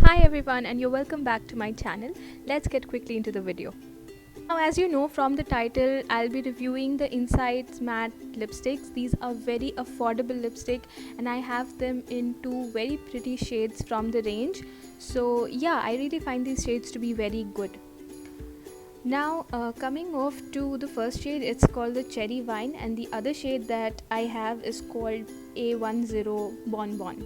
Hi everyone, and you're welcome back to my channel. Let's get quickly into the video. Now, as you know from the title, I'll be reviewing the Insights matte lipsticks. These are very affordable lipstick and I have them in two very pretty shades from the range. So yeah, I really find these shades to be very good. Now coming off to the first shade, it's called the Cherry Wine, and the other shade that I have is called A10 Bonbon.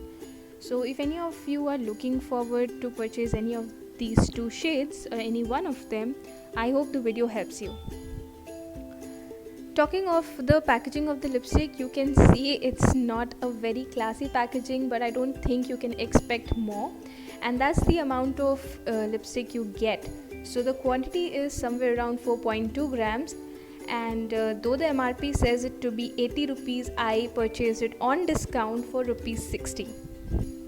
So if any of you are looking forward to purchase any of these two shades or any one of them, I hope the video helps you. Talking of the packaging of the lipstick, you can see it's not a very classy packaging, but I don't think you can expect more, and that's the amount of lipstick you get. So the quantity is somewhere around 4.2 grams, and though the MRP says it to be 80 rupees, I purchased it on discount for rupees 60.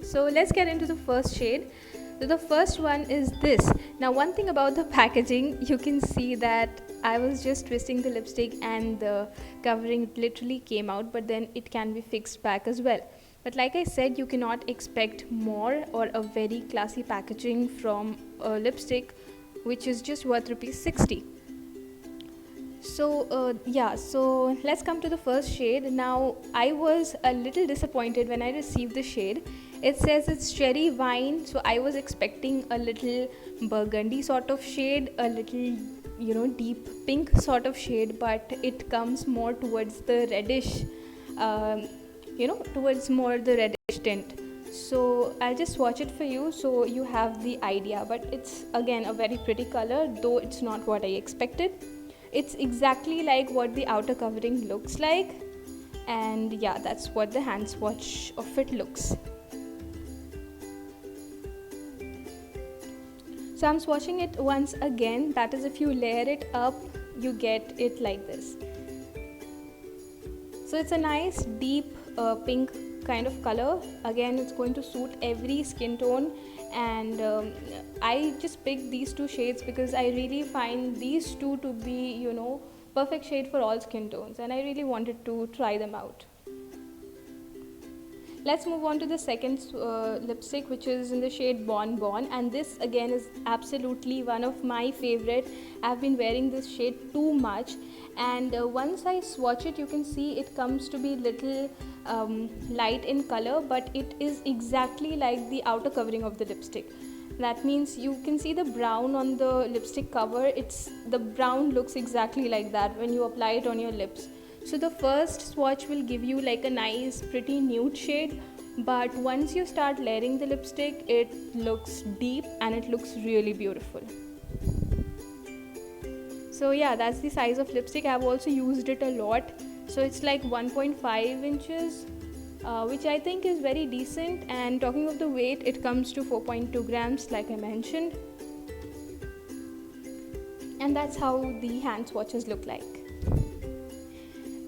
So let's get into the first shade. So the first one is this. Now, one thing about the packaging, you can see that I was just twisting the lipstick and the covering literally came out, but then it can be fixed back as well. But like I said, you cannot expect more or a very classy packaging from a lipstick which is just worth rupees 60. So so let's come to the first shade. Now, I was a little disappointed when I received the shade. It says it's Cherry Wine, so I was expecting a little burgundy sort of shade, a little deep pink sort of shade, but it comes more towards the reddish, towards more the reddish tint. So I'll just swatch it for you so you have the idea. But it's again a very pretty color, though it's not what I expected. It's exactly like what the outer covering looks like, and yeah, that's what the hand swatch of it looks. So I'm swatching it once again. That is, if you layer it up, you get it like this. So it's a nice deep pink kind of color. Again, it's going to suit every skin tone, and I just picked these two shades because I really find these two to be perfect shade for all skin tones, and I really wanted to try them out. Let's move on to the second lipstick, which is in the shade Bonbon, and this again is absolutely one of my favorite. I've been wearing this shade too much, and once I swatch it, you can see it comes to be little light in color, but it is exactly like the outer covering of the lipstick. That means you can see the brown on the lipstick cover. The brown looks exactly like that when you apply it on your lips. So the first swatch will give you like a nice pretty nude shade, but once you start layering the lipstick, it looks deep and it looks really beautiful. So yeah, that's the size of lipstick. I've also used it a lot. So it's like 1.5 inches, which I think is very decent. And talking of the weight, it comes to 4.2 grams like I mentioned. And that's how the hand swatches look like.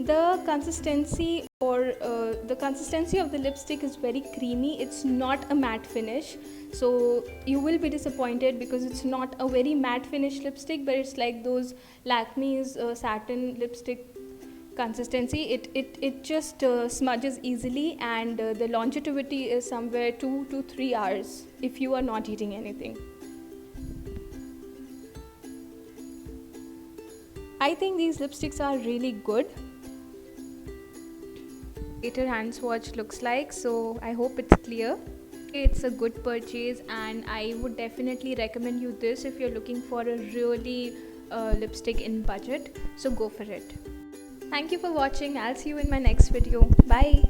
The consistency of the lipstick is very creamy. It's not a matte finish, so you will be disappointed because it's not a very matte finish lipstick, but it's like those Lakme's satin lipstick consistency. It just smudges easily, and the longevity is somewhere 2 to 3 hours if you are not eating anything. I think these lipsticks are really good. Later hand swatch looks like, so I hope it's clear. It's a good purchase, and I would definitely recommend you this if you're looking for a really lipstick in budget, so go for it. Thank you for watching. I'll see you in my next video. Bye.